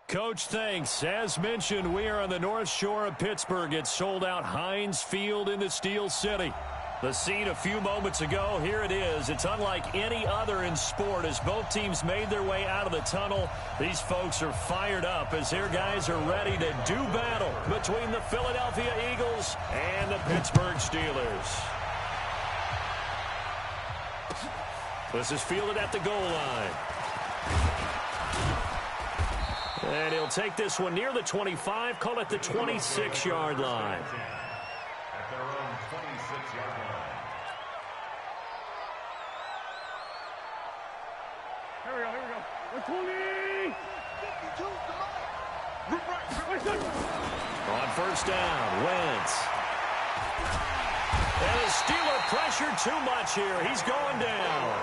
Coach, thanks. As mentioned, we are on the North Shore of Pittsburgh. It's sold out Heinz Field in the Steel City. The scene a few moments ago, here it is. It's unlike any other in sport as both teams made their way out of the tunnel. These folks are fired up as their guys are ready to do battle between the Philadelphia Eagles and the Pittsburgh Steelers. This is fielded at the goal line. And he'll take this one near the 25, call it the 26-yard line. At their own 26-yard line. Here we go. 120! On first down, Wentz. And the Steeler pressure too much here. He's going down.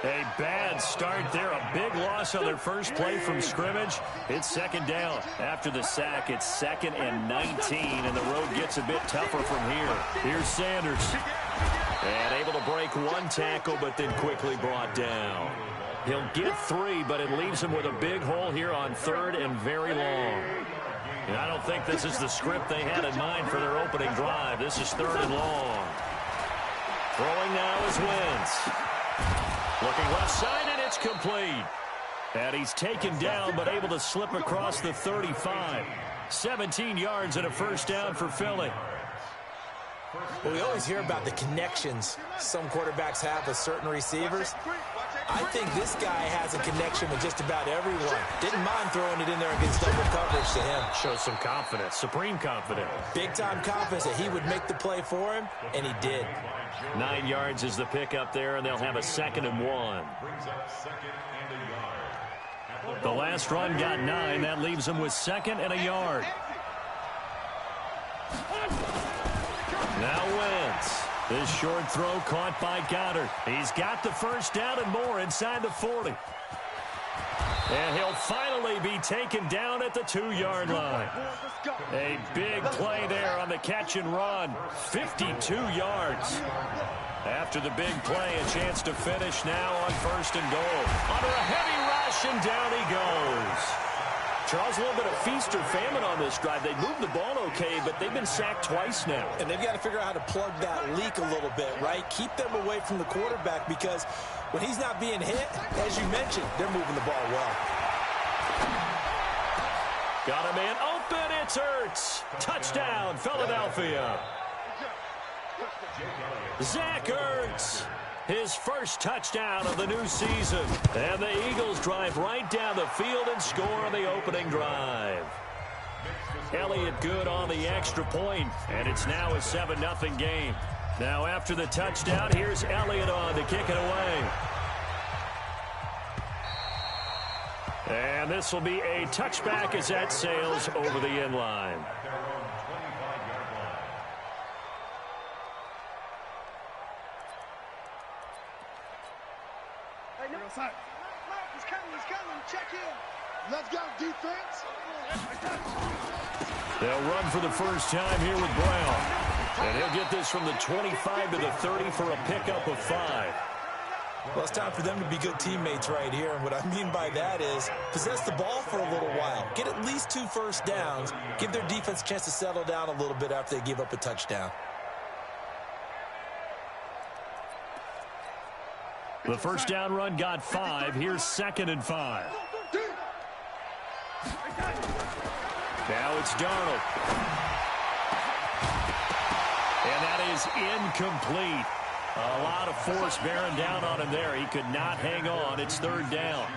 A bad start there. A big loss on their first play from scrimmage. It's second down. After the sack, it's 2nd and 19, and the road gets a bit tougher from here. Here's Sanders. And able to break one tackle, but then quickly brought down. He'll get 3, but it leaves him with a big hole here on 3rd and very long. And I don't think this is the script they had in mind for their opening drive. This is 3rd and long. Throwing now is Wentz. Looking left side, and it's complete. And he's taken down, but able to slip across the 35. 17 yards and a first down for Philly. Well, we always hear about the connections some quarterbacks have with certain receivers. I think this guy has a connection with just about everyone. Didn't mind throwing it in there against double coverage to him. Shows some confidence, supreme confidence. Big-time confidence that he would make the play for him, and he did. 9 yards is the pickup there, and they'll have a 2nd and 1. The last run got 9. That leaves them with 2nd and a yard. Now Wentz. This short throw caught by Goddard. He's got the first down and more inside the 40. And he'll finally be taken down at the 2-yard line. A big play there on the catch and run. 52 yards. After the big play, a chance to finish now on 1st and goal. Under a heavy rush, and down he goes. Charles, a little bit of feast or famine on this drive. They moved the ball okay, but they've been sacked twice now. And they've got to figure out how to plug that leak a little bit, right? Keep them away from the quarterback because when he's not being hit, as you mentioned, they're moving the ball well. Got a man open. It's Ertz. Touchdown, Philadelphia. Zach Ertz. His first touchdown of the new season. And the Eagles drive right down the field and score on the opening drive. Elliott good on the extra point, and it's now a 7-0 game. Now after the touchdown, here's Elliott on to kick it away. And this will be a touchback as that sails over the end line. He's coming. Check in. Let's go, defense. They'll run for the first time here with Brown. And he'll get this from the 25 to the 30 for a pickup of 5. Well, it's time for them to be good teammates right here. And what I mean by that is possess the ball for a little while. Get at least 2 first downs. Give their defense a chance to settle down a little bit after they give up a touchdown. The first down run got 5. Here's 2nd and 5. Now it's Darnold. And that is incomplete. A lot of force bearing down on him there. He could not hang on. It's 3rd down.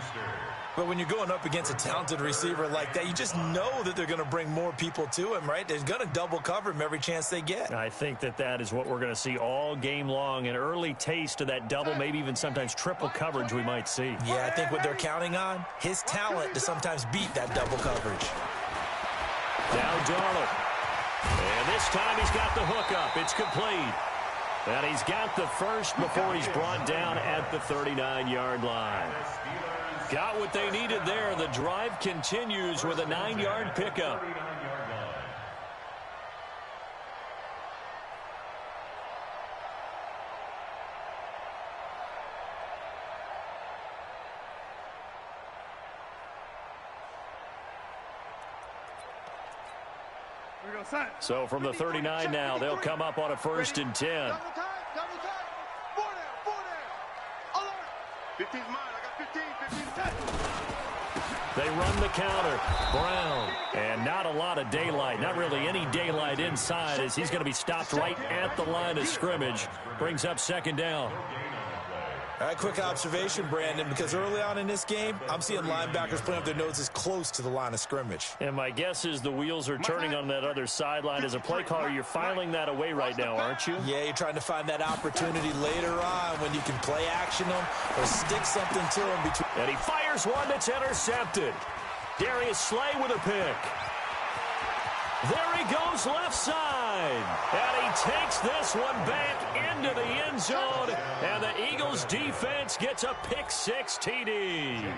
But when you're going up against a talented receiver like that, you just know that they're going to bring more people to him, right? They're going to double cover him every chance they get. I think that is what we're going to see all game long. An early taste of that double, maybe even sometimes triple coverage we might see. Yeah, I think what they're counting on, his talent to sometimes beat that double coverage. Now Darnold. And this time he's got the hookup. It's complete. And he's got the first before he's brought down at the 39-yard line. Got what they needed there. The drive continues with a 9-yard pickup. So from the 39 now, they'll come up on a 1st and 10. Double time. 4 down. Alert. 15's mine. I got 15. 15's 10. They run the counter. Brown. And not a lot of daylight. Not really any daylight inside as he's going to be stopped right at the line of scrimmage. Brings up 2nd down. All right, quick observation, Brandon, because early on in this game, I'm seeing linebackers putting up their noses close to the line of scrimmage. And my guess is the wheels are turning on that other sideline. As a play caller, you're filing that away right now, aren't you? Yeah, you're trying to find that opportunity later on when you can play action them or stick something to them between. And he fires one that's intercepted. Darius Slay with a pick. There he goes left side. And he takes this one back into the end zone. And the Eagles defense gets a pick-6 TD.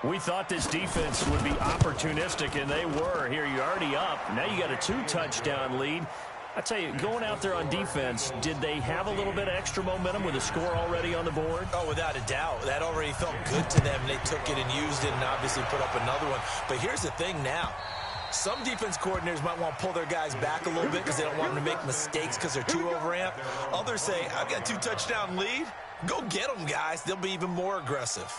We thought this defense would be opportunistic, and they were. Here, you're already up. Now you got a 2-touchdown lead. I tell you, going out there on defense, did they have a little bit of extra momentum with a score already on the board? Oh, without a doubt. That already felt good to them. They took it and used it and obviously put up another one. But here's the thing now. Some defense coordinators might want to pull their guys back a little bit because they don't want them to make mistakes because they're too overamped. Others say, I've got a 2-touchdown lead. Go get them, guys. They'll be even more aggressive.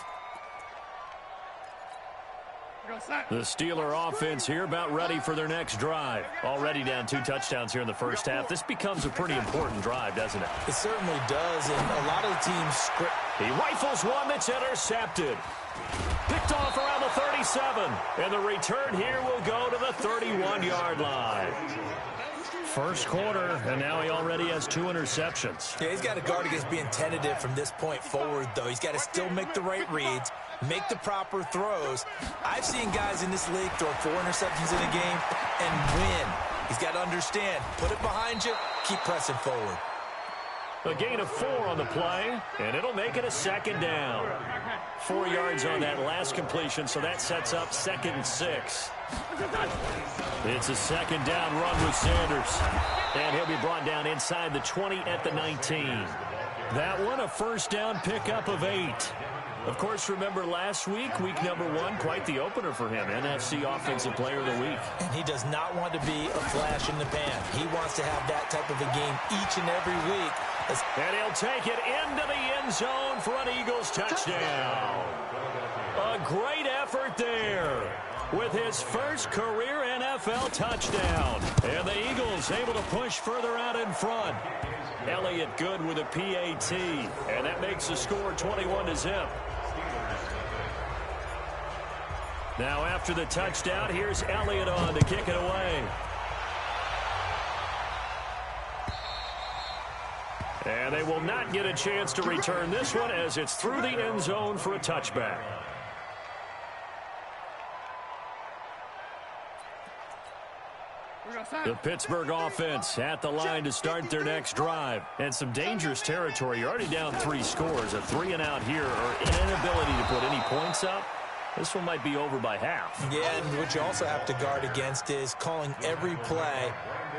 The Steeler offense here about ready for their next drive. Already down 2 touchdowns here in the first half. This becomes a pretty important drive, doesn't it? It certainly does, and a lot of the teams script. He rifles one that's intercepted. Picked off around the 37. And the return here will go to the 31-yard line. First quarter, and now he already has 2 interceptions. Yeah, he's got to guard against being tentative from this point forward, though. He's got to still make the right reads, make the proper throws. I've seen guys in this league throw 4 interceptions in a game and win. He's got to understand, put it behind you, keep pressing forward. A gain of 4 on the play, and it'll make it a 2nd down. 4 yards on that last completion, so that sets up 2nd and 6. It's a 2nd down run with Sanders. And he'll be brought down inside the 20 at the 19. That one, a 1st down pickup of 8. Of course, remember last week, week number 1, quite the opener for him. NFC Offensive Player of the Week. And he does not want to be a flash in the pan. He wants to have that type of a game each and every week. And he'll take it into the end zone for an Eagles touchdown. A great effort there with his first career NFL touchdown. And the Eagles able to push further out in front. Elliott good with a PAT. And that makes the score 21-0. Now after the touchdown, here's Elliott on to kick it away. And they will not get a chance to return this one as it's through the end zone for a touchback. The Pittsburgh offense at the line to start their next drive. And some dangerous territory. You're already down 3 scores. A 3-and-out here or an inability to put any points up. This one might be over by half. Yeah, and what you also have to guard against is calling every play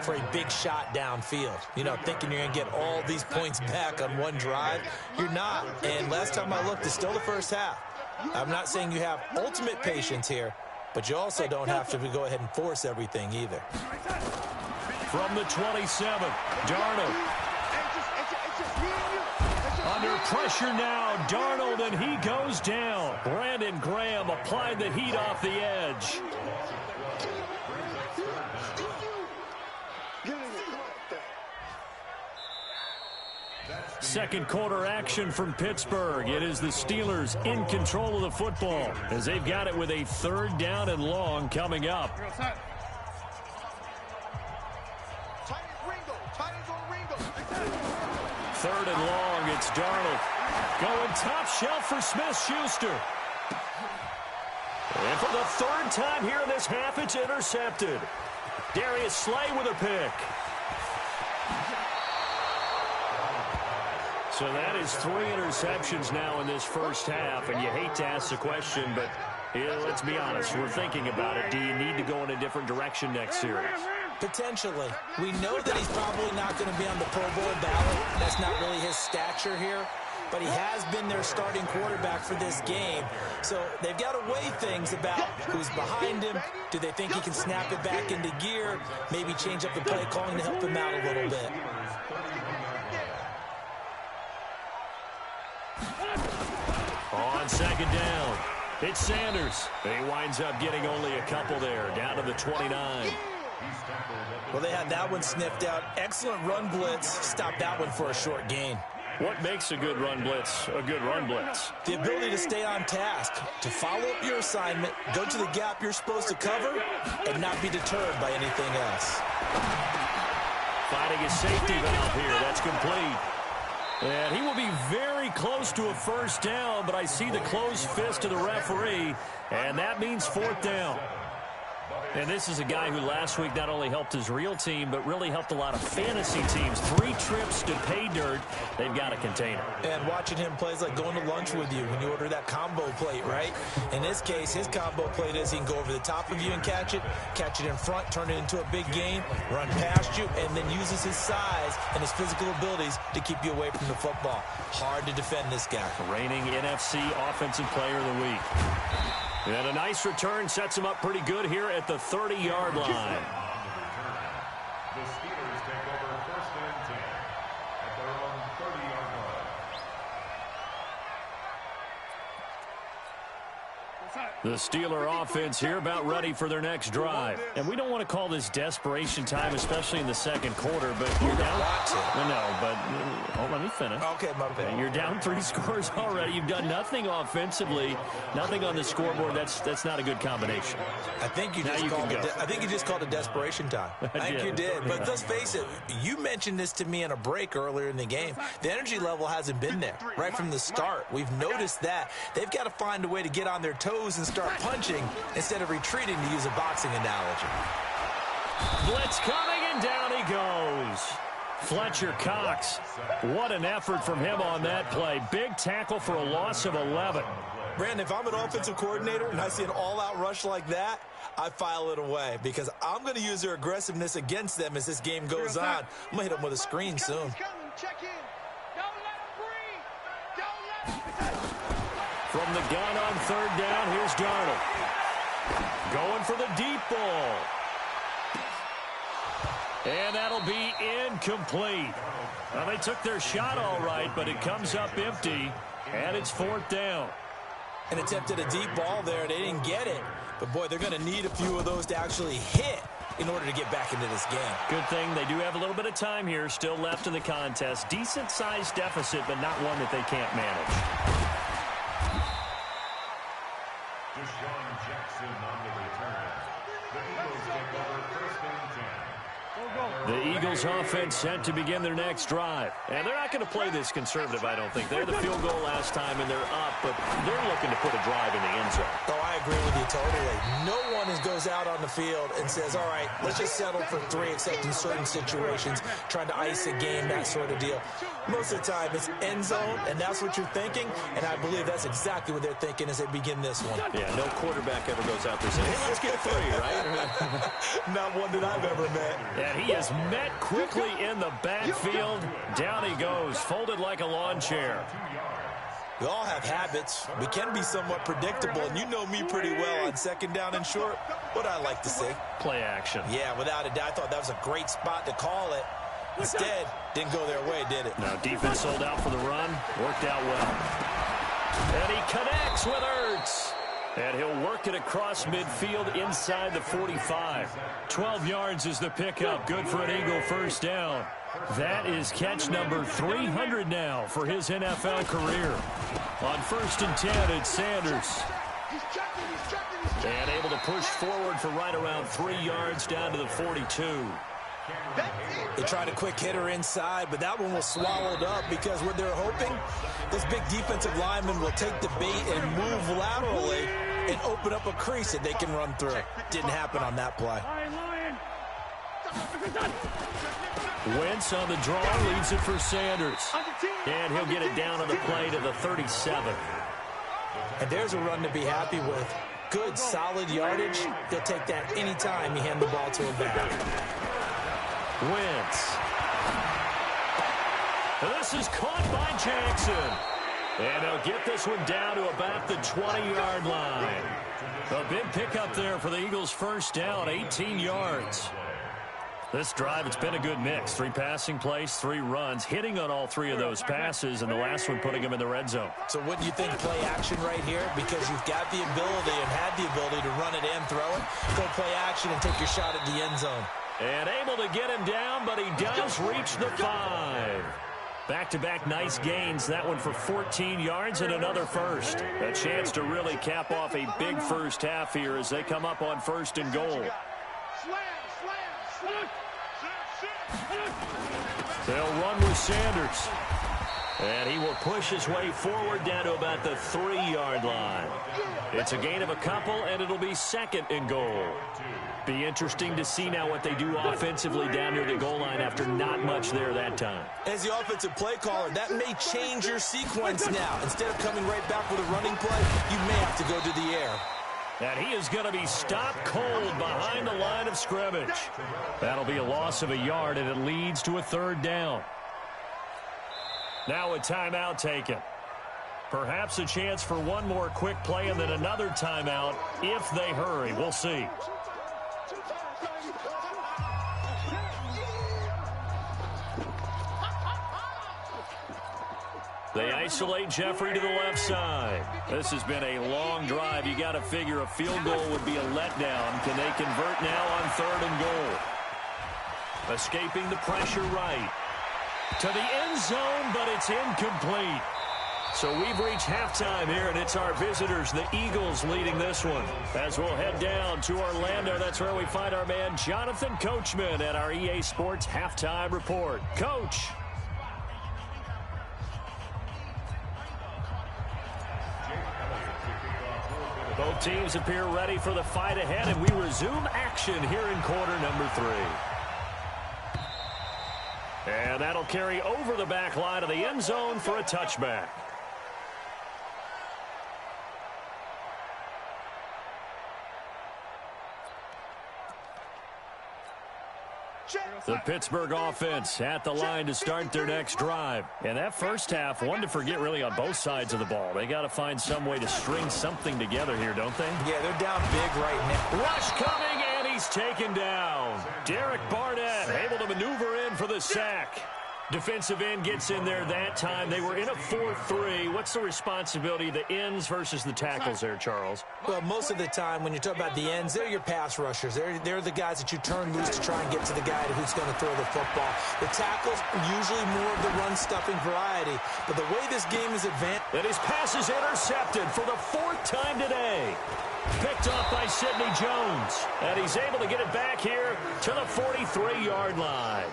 for a big shot downfield. You know, thinking you're going to get all these points back on one drive. You're not. And last time I looked, it's still the first half. I'm not saying you have ultimate patience here, but you also don't have to go ahead and force everything either. From the 27, Darnold. Under pressure now, Darnold, and he goes down. Brandon Graham applied the heat off the edge. Second quarter action from Pittsburgh. It is the Steelers in control of the football as they've got it with a 3rd down and long coming up. 3rd and long, it's Darnold. Going top shelf for Smith-Schuster. And for the 3rd time here in this half, it's intercepted. Darius Slay with a pick. So that is 3 interceptions now in this first half, and you hate to ask the question, but let's be honest, we're thinking about it. Do you need to go in a different direction next series? Potentially. We know that he's probably not going to be on the Pro Bowl ballot. That's not really his stature here. but he has been their starting quarterback for this game. So they've got to weigh things about who's behind him. Do they think he can snap it back into gear? Maybe change up the play calling to help him out a little bit. On second down, it's Sanders. He winds up getting only a couple there, down to the 29. Well, they had that one sniffed out. Excellent run blitz. Stopped that one for a short gain. What makes a good run blitz a good run blitz? The ability to stay on task, to follow up your assignment, go to the gap you're supposed to cover, and not be deterred by anything else. Finding a safety valve here. That's complete. And he will be very close to a first down, but I see the closed fist of the referee, and that means fourth down. And this is a guy who last week not only helped his real team, but really helped a lot of fantasy teams. 3 trips to pay dirt. They've got a container. And watching him plays like going to lunch with you when you order that combo plate, right? In this case, his combo plate is he can go over the top of you and catch it in front, turn it into a big gain, run past you, and then uses his size and his physical abilities to keep you away from the football. Hard to defend this guy. Reigning NFC Offensive Player of the Week. And a nice return sets him up pretty good here at the 30-yard line. The Steelers take over first and 10 at their own 30-yard line. The Steeler offense here about ready for their next drive. And we don't want to call this desperation time, especially in the second quarter, but you're down. No, but let me finish. Okay, my bad. You're down 3 scores already. You've done nothing offensively, nothing on the scoreboard. That's not a good combination. I think you just called it desperation time. I think you did. But let's face it, you mentioned this to me in a break earlier in the game. The energy level hasn't been there right from the start. We've noticed that. They've got to find a way to get on their toes and start punching instead of retreating, to use a boxing analogy. Blitz coming, and down he goes. Fletcher Cox. What an effort from him on that play. Big tackle for a loss of 11. Brandon, if I'm an offensive coordinator and I see an all-out rush like that, I file it away because I'm going to use their aggressiveness against them as this game goes on. I'm going to hit them with a screen soon. From the gun on third down, here's Darnold. Going for the deep ball. And that'll be incomplete. Well, they took their shot all right, but it comes up empty, and it's fourth down. And attempted a deep ball there. They didn't get it. But, boy, they're going to need a few of those to actually hit in order to get back into this game. Good thing they do have a little bit of time here still left in the contest. Decent-sized deficit, but not one that they can't manage. Jackson on the return. The Eagles take over first and 10. The Eagles offense set to begin their next drive. And they're not going to play this conservative, I don't think. They had the field goal last time, and they're up, but they're looking to put a drive in the end zone. Oh, I agree with you totally. No one goes out on the field and says, all right, let's just settle for 3, except in certain situations, trying to ice a game, that sort of deal. Most of the time, it's end zone, and that's what you're thinking, and I believe that's exactly what they're thinking as they begin this one. Yeah, no quarterback ever goes out there saying, hey, let's get 3, right? Not one that I've ever met. And he is met quickly in the backfield. Down he goes, folded like a lawn chair. We all have habits. We can be somewhat predictable, and you know me pretty well on second down and short. What I like to see. Play action. Yeah, without a doubt. I thought that was a great spot to call it. Instead, didn't go their way, did it? No, defense sold out for the run. Worked out well. And he connects with Ertz. And he'll work it across midfield inside the 45. 12 yards is the pickup. Good for an Eagle first down. That is catch number 300 now for his NFL career. On first and 10, it's Sanders. And able to push forward for right around 3 yards down to the 42. They tried a quick hitter inside, but that one was swallowed up because what they're hoping, this big defensive lineman will take the bait and move laterally and open up a crease that they can run through. Didn't happen on that play. Wentz on the draw, leaves it for Sanders. And he'll get it down on the play to the 37. And there's a run to be happy with. Good, solid yardage. They'll take that anytime you hand the ball to a back. Wentz. This is caught by Jackson. And they'll get this one down to about the 20-yard line. A big pickup there for the Eagles' first down, 18 yards. This drive, it's been a good mix. 3 passing plays, 3 runs, hitting on all 3 of those passes, and the last one putting them in the red zone. So wouldn't you think play action right here? Because you've got the ability and had the ability to run it and throw it. Go play action and take your shot at the end zone. And able to get him down, but he does reach the 5. Back-to-back nice gains. That one for 14 yards and another first. A chance to really cap off a big first half here as they come up on 1st and goal. They'll run with Sanders. And he will push his way forward down to about the 3-yard line. It's a gain of a couple, and it'll be 2nd and goal. Be interesting to see now what they do offensively down near the goal line after not much there that time. As the offensive play caller, that may change your sequence now. Instead of coming right back with a running play, you may have to go to the air. And he is going to be stopped cold behind the line of scrimmage. That'll be a loss of a yard, and it leads to a 3rd down. Now a timeout taken. Perhaps a chance for one more quick play and then another timeout if they hurry. We'll see. They isolate Jeffrey to the left side. This has been a long drive. You got to figure a field goal would be a letdown. Can they convert now on 3rd and goal? Escaping the pressure right. To the end zone, but it's incomplete. So we've reached halftime here, and it's our visitors, the Eagles, leading this one. As we'll head down to Orlando, that's where we find our man Jonathan Coachman at our EA Sports Halftime Report. Coach. Both teams appear ready for the fight ahead, and we resume action here in quarter number 3. And that'll carry over the back line of the end zone for a touchback. The Pittsburgh offense at the line to start their next drive. And that first half, one to forget really on both sides of the ball. They got to find some way to string something together here, don't they? Yeah, they're down big right now. Rush coming, and he's taken down. Derek Barnett able to maneuver in for the sack. Defensive end gets in there that time. They were in a 4-3. What's the responsibility of the ends versus the tackles there, Charles? Well, most of the time when you talk about the ends, they're your pass rushers. They're the guys that you turn loose to try and get to the guy who's going to throw the football. The tackles are usually more of the run-stuffing variety. But the way this game is advanced... And his pass is intercepted for the 4th time today. Picked off by Sidney Jones. And he's able to get it back here to the 43-yard line.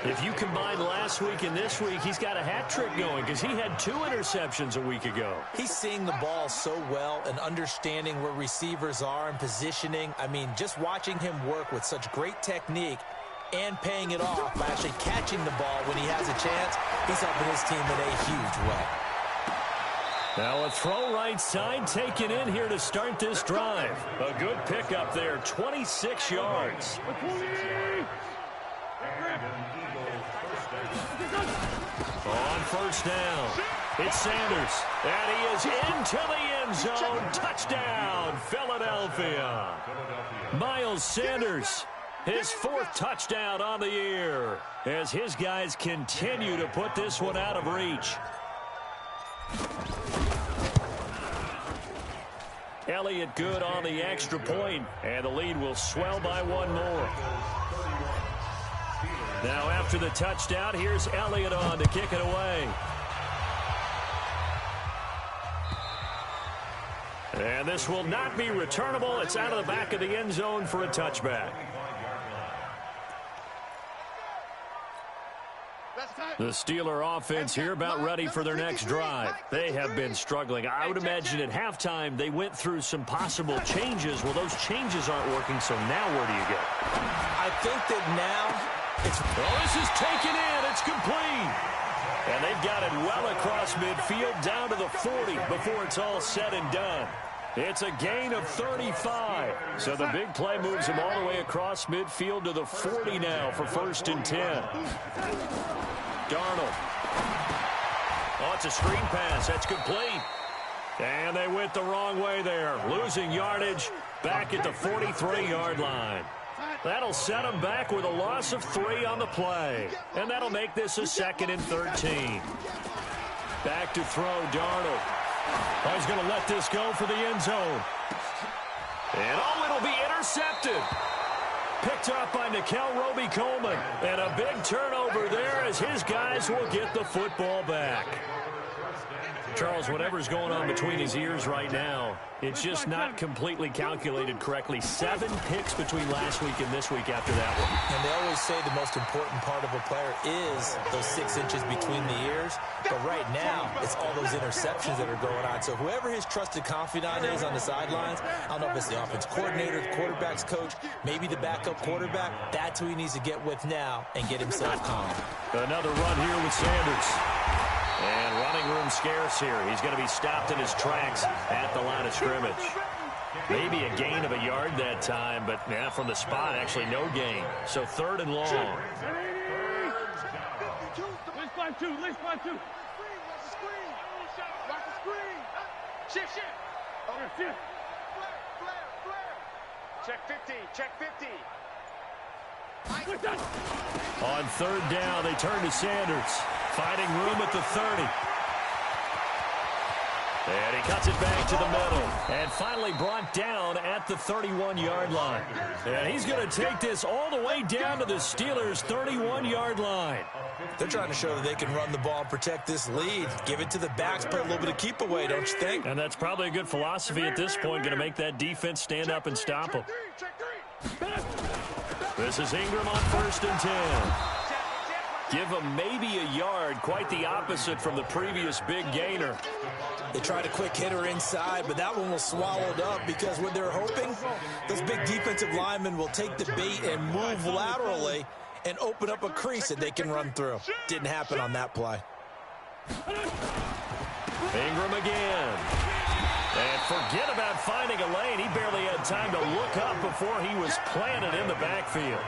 If you combine last week and this week, he's got a hat trick going because he had 2 interceptions a week ago. He's seeing the ball so well and understanding where receivers are and positioning. I mean, just watching him work with such great technique and paying it off by actually catching the ball when he has a chance, he's helping his team in a huge way. Now a throw right side taken in here to start this drive. A good pickup there, 26 yards. On 1st down, it's Sanders, and he is into the end zone. Touchdown, Philadelphia. Miles Sanders, his 4th touchdown on the year, as his guys continue to put this one out of reach. Elliott good on the extra point, and the lead will swell by 1 more. Now after the touchdown, here's Elliott on to kick it away. And this will not be returnable. It's out of the back of the end zone for a touchback. The Steeler offense here about ready for their next drive. They have been struggling. I would imagine at halftime they went through some possible changes. Well, those changes aren't working, so now where do you go? I think that now... Well, this is taken in. It's complete. And they've got it well across midfield down to the 40 before it's all said and done. It's a gain of 35. So the big play moves him all the way across midfield to the 40 now for 1st and 10. Darnold. Oh, it's a screen pass. That's complete. And they went the wrong way there, losing yardage back at the 43-yard line. That'll set them back with a loss of 3 on the play. And that'll make this a 2nd and 13. Back to throw, Darnold. Oh, he's going to let this go for the end zone. And it'll be intercepted. Picked up by Nikel Roby-Coleman. And a big turnover there as his guys will get the football back. Charles, whatever's going on between his ears right now, it's just not completely calculated correctly. 7 picks between last week and this week after that one. And they always say the most important part of a player is those 6 inches between the ears. But right now, it's all those interceptions that are going on. So whoever his trusted confidant is on the sidelines, I don't know if it's the offense coordinator, the quarterback's coach, maybe the backup quarterback, that's who he needs to get with now and get himself calm. Another run here with Sanders. And running room scarce here. He's going to be stopped in his tracks at the line of scrimmage. Maybe a gain of a yard that time, but yeah, from the spot, actually no gain. So 3rd and long. Let's 5-2. Let's 5-2. Shift. Okay, shift. Check 15. Check 15. On 3rd down, they turn to Sanders. Finding room at the 30. And he cuts it back to the middle. And finally brought down at the 31-yard line. And he's going to take this all the way down to the Steelers' 31-yard line. They're trying to show that they can run the ball and protect this lead. Give it to the backs, play a little bit of keep away, don't you think? And that's probably a good philosophy at this point, going to make that defense stand up and stop them. This is Ingram on 1st and 10. Give him maybe a yard, quite the opposite from the previous big gainer. They tried a quick hitter inside, but that one was swallowed up because what they're hoping, those big defensive linemen will take the bait and move laterally and open up a crease that they can run through. Didn't happen on that play. Ingram again. And forget about finding a lane. He barely had time to look up before he was planted in the backfield.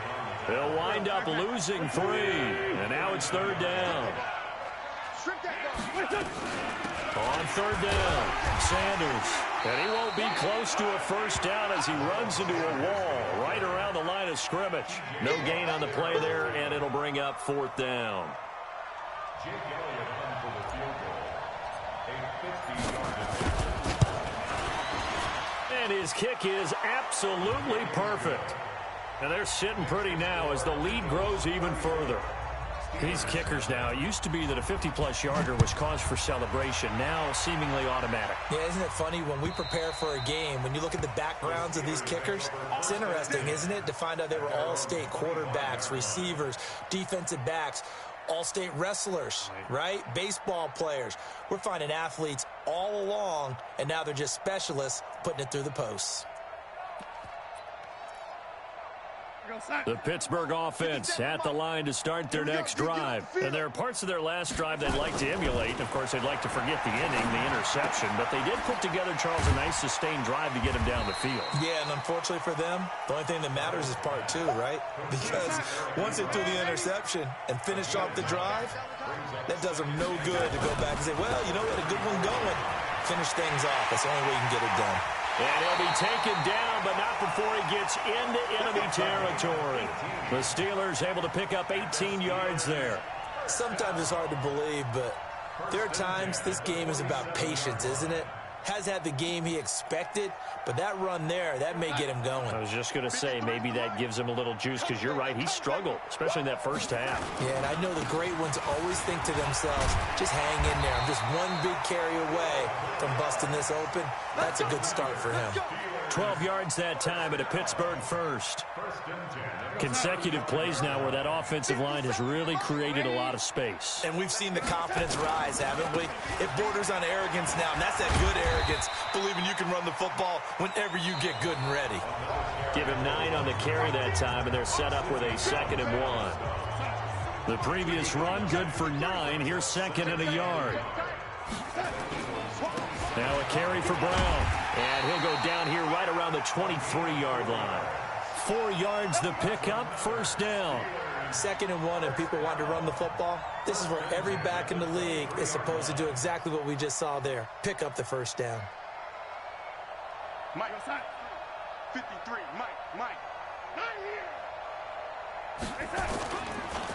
They'll wind up losing 3. And now it's 3rd down. On 3rd down, Sanders. And he won't be close to a 1st down as he runs into a wall right around the line of scrimmage. No gain on the play there, and it'll bring up 4th down. And his kick is absolutely perfect. And they're sitting pretty now as the lead grows even further. These kickers now, it used to be that a 50-plus yarder was cause for celebration. Now seemingly automatic. Yeah, isn't it funny when we prepare for a game, when you look at the backgrounds of these kickers, it's interesting, isn't it, to find out they were all-state quarterbacks, receivers, defensive backs, all-state wrestlers, right? Baseball players. We're finding athletes all along, and now they're just specialists putting it through the posts. The Pittsburgh offense at the line to start their next drive. And there are parts of their last drive they'd like to emulate. Of course, they'd like to forget the inning, the interception. But they did put together, Charles, a nice sustained drive to get him down the field. Yeah, and unfortunately for them, the only thing that matters is part 2, right? Because once they threw the interception and finished off the drive, that does them no good to go back and say, well, you know, we had a good one going. Finish things off. That's the only way you can get it done. And he'll be taken down, but not before he gets into enemy territory. The Steelers able to pick up 18 yards there. Sometimes it's hard to believe, but there are times this game is about patience, isn't it? Has had the game he expected, but that run there, that may get him going. I was just going to say, maybe that gives him a little juice, because you're right, he struggled, especially in that first half. Yeah, and I know the great ones always think to themselves, just hang in there. I'm just one big carry away from busting this open. That's a good start for him. 12 yards that time at a Pittsburgh first. Consecutive plays now where that offensive line has really created a lot of space. And we've seen the confidence rise, haven't we? It borders on arrogance now, and that's that good arrogance, believing you can run the football whenever you get good and ready. Give him 9 on the carry that time, and they're set up with a 2nd and 1. The previous run, good for 9. Here's 2nd and a yard. Now a carry for Brown. And he'll go down here right around the 23-yard line. 4 yards the pickup, 1st down. 2nd and 1 and people want to run the football, this is where every back in the league is supposed to do exactly what we just saw there. Pick up the first down. Mike, 53, Mike.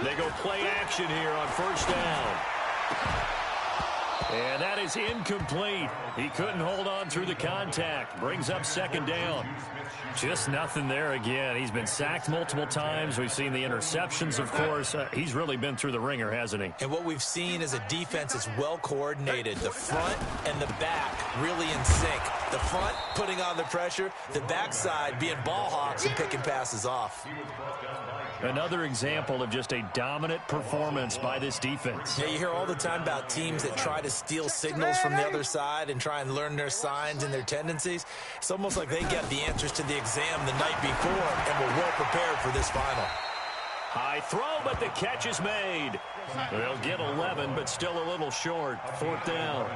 They go play action here on first down. And that is incomplete. He couldn't hold on through the contact. Brings up 2nd down. Just nothing there again. He's been sacked multiple times. We've seen the interceptions, of course. He's really been through the ringer, hasn't he? And what we've seen is a defense that's well coordinated. The front and the back really in sync. The front putting on the pressure. The backside being ball hawks and picking passes off. Another example of just a dominant performance by this defense. Yeah, you hear all the time about teams that try to steal signals from the other side and try and learn their signs and their tendencies. It's almost like they got the answers to the exam the night before and were well prepared for this final. High throw, but the catch is made. They'll get 11, but still a little short. 4th down.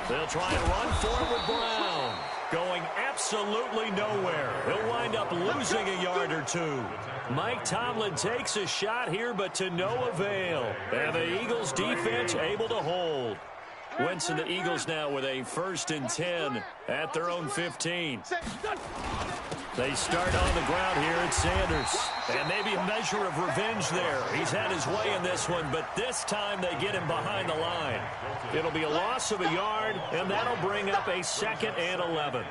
They'll try and run for it with Brown. Going absolutely nowhere. He'll wind up losing a yard or two. Mike Tomlin takes a shot here, but to no avail. And the Eagles defense able to hold. Wentz and the Eagles now with a 1st and 10 at their own 15. They start on the ground here at Sanders. And maybe a measure of revenge there. He's had his way in this one, but this time they get him behind the line. It'll be a loss of a yard, and that'll bring up a 2nd and 11.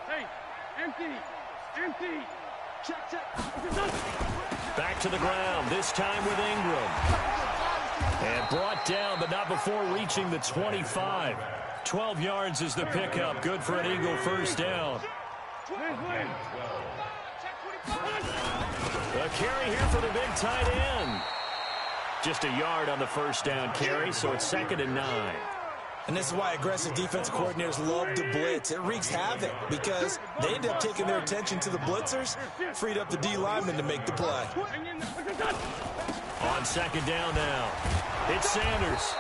Hey, empty. Check. Back to the ground, this time with Ingram. And brought down, but not before reaching the 25. 12 yards is the pickup. Good for an Eagle 1st down. A carry here for the big tight end. Just a yard on the 1st down carry, so it's 2nd and 9. And this is why aggressive defense coordinators love to blitz. It wreaks havoc because they end up taking their attention to the blitzers, freed up the D lineman to make the play. On 2nd down now, it's Sanders.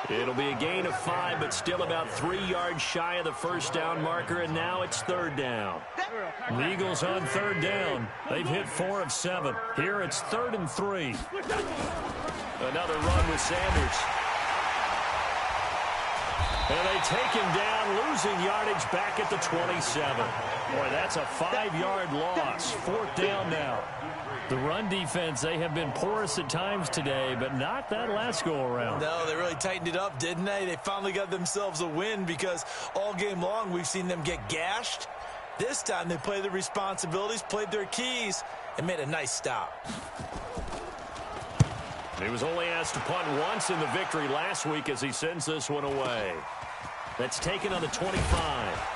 It'll be a gain of 5, but still about 3 yards shy of the 1st down marker, and now it's 3rd down. The Eagles on 3rd down. They've hit 4 of 7. Here it's 3rd and 3. Another run with Sanders. And they take him down, losing yardage back at the 27. Boy, that's a 5-yard loss. 4th down now. The run defense, they have been porous at times today, but not that last go-around. No, they really tightened it up, didn't they? They finally got themselves a win because all game long we've seen them get gashed. This time they played their responsibilities, played their keys, and made a nice stop. He was only asked to punt once in the victory last week as he sends this one away. That's taken on the 25.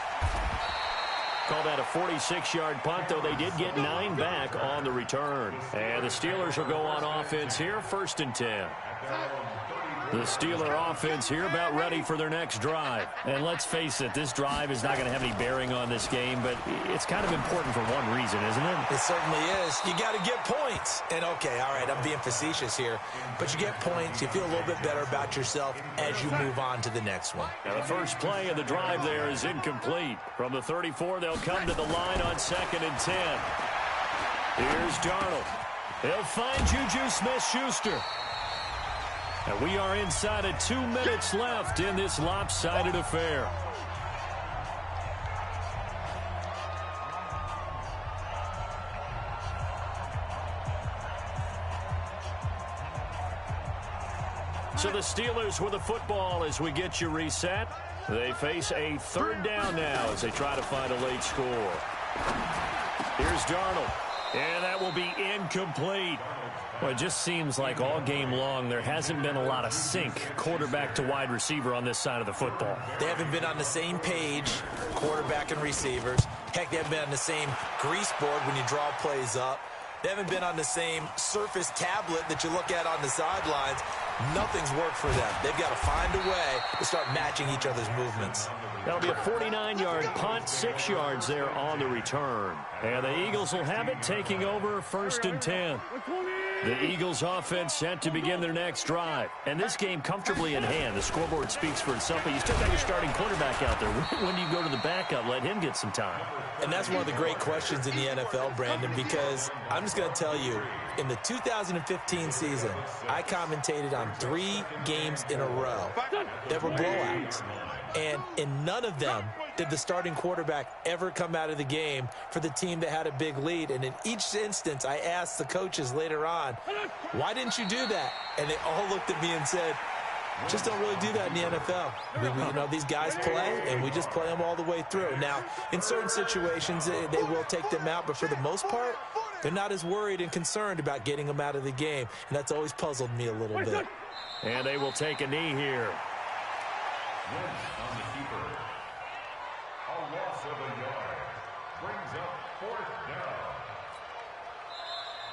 Call that a 46-yard punt, though they did get 9 back on the return. And the Steelers will go on offense here, 1st and 10. The Steeler offense here about ready for their next drive. And let's face it, this drive is not going to have any bearing on this game, but it's kind of important for one reason, isn't it? It certainly is. You got to get points. And, okay, all right, I'm being facetious here. But you get points, you feel a little bit better about yourself as you move on to the next one. Now the first play of the drive there is incomplete. From the 34, they'll come to the line on 2nd and 10. Here's Darnold. He'll find Juju Smith-Schuster. And we are inside of 2 minutes left in this lopsided affair. So the Steelers with the football as we get you reset. They face a 3rd down now as they try to find a late score. Here's Darnold. And that will be incomplete. Well, it just seems like all game long there hasn't been a lot of sync quarterback to wide receiver on this side of the football. They haven't been on the same page, quarterback and receivers. Heck, they haven't been on the same grease board when you draw plays up. They haven't been on the same Surface tablet that you look at on the sidelines. Nothing's worked for them. They've got to find a way to start matching each other's movements. That'll be a 49-yard punt, 6 yards there on the return. And the Eagles will have it, taking over 1st and 10. The Eagles offense set to begin their next drive. And this game comfortably in hand. The scoreboard speaks for itself, but you still got your starting quarterback out there. When do you go to the backup? Let him get some time. And that's one of the great questions in the NFL, Brandon, because I'm just going to tell you, in the 2015 season, I commentated on 3 games in a row that were blowouts. And in none of them did the starting quarterback ever come out of the game for the team that had a big lead. And in each instance, I asked the coaches later on, why didn't you do that? And they all looked at me and said, just don't really do that in the NFL. You know, these guys play, and we just play them all the way through. Now, in certain situations, they will take them out, but for the most part, they're not as worried and concerned about getting them out of the game. And that's always puzzled me a little bit. And they will take a knee here. On the keeper. A loss of a yard. Brings up 4th down.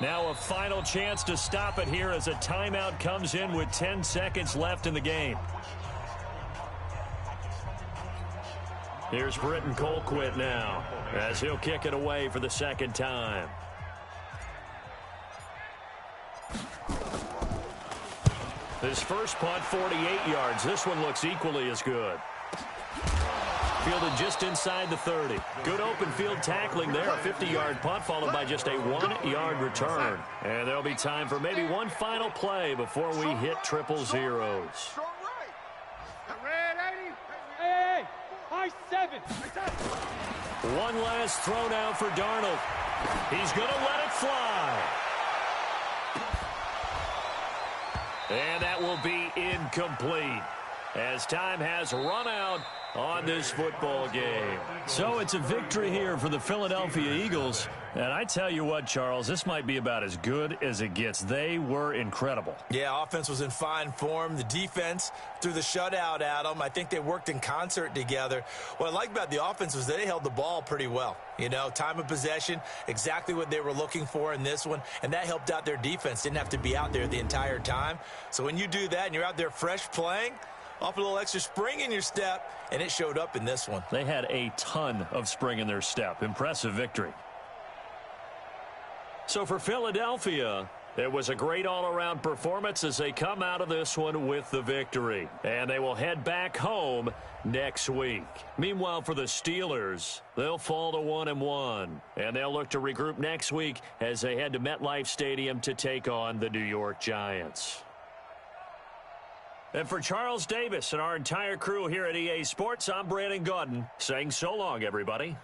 Now a final chance to stop it here as a timeout comes in with 10 seconds left in the game. Here's Britton Colquitt now as he'll kick it away for the second time. His first punt, 48 yards. This one looks equally as good. Fielded just inside the 30. Good open field tackling there. A 50-yard punt followed by just a 1-yard return. And there'll be time for maybe one final play before we hit triple zeros. One last throw now for Darnold. He's going to let it fly. And that will be incomplete as time has run out on this football game. So it's a victory here for the Philadelphia Eagles. And I tell you what, Charles, this might be about as good as it gets. They were incredible. Yeah, offense was in fine form. The defense threw the shutout at them. I think they worked in concert together. What I like about the offense was they held the ball pretty well. You know, time of possession, exactly what they were looking for in this one, and that helped out their defense. Didn't have to be out there the entire time. So when you do that and you're out there fresh playing, off a little extra spring in your step, and it showed up in this one. They had a ton of spring in their step. Impressive victory. So for Philadelphia, it was a great all-around performance as they come out of this one with the victory. And they will head back home next week. Meanwhile, for the Steelers, they'll fall to 1-1. And they'll look to regroup next week as they head to MetLife Stadium to take on the New York Giants. And for Charles Davis and our entire crew here at EA Sports, I'm Brandon Gaudin saying so long, everybody.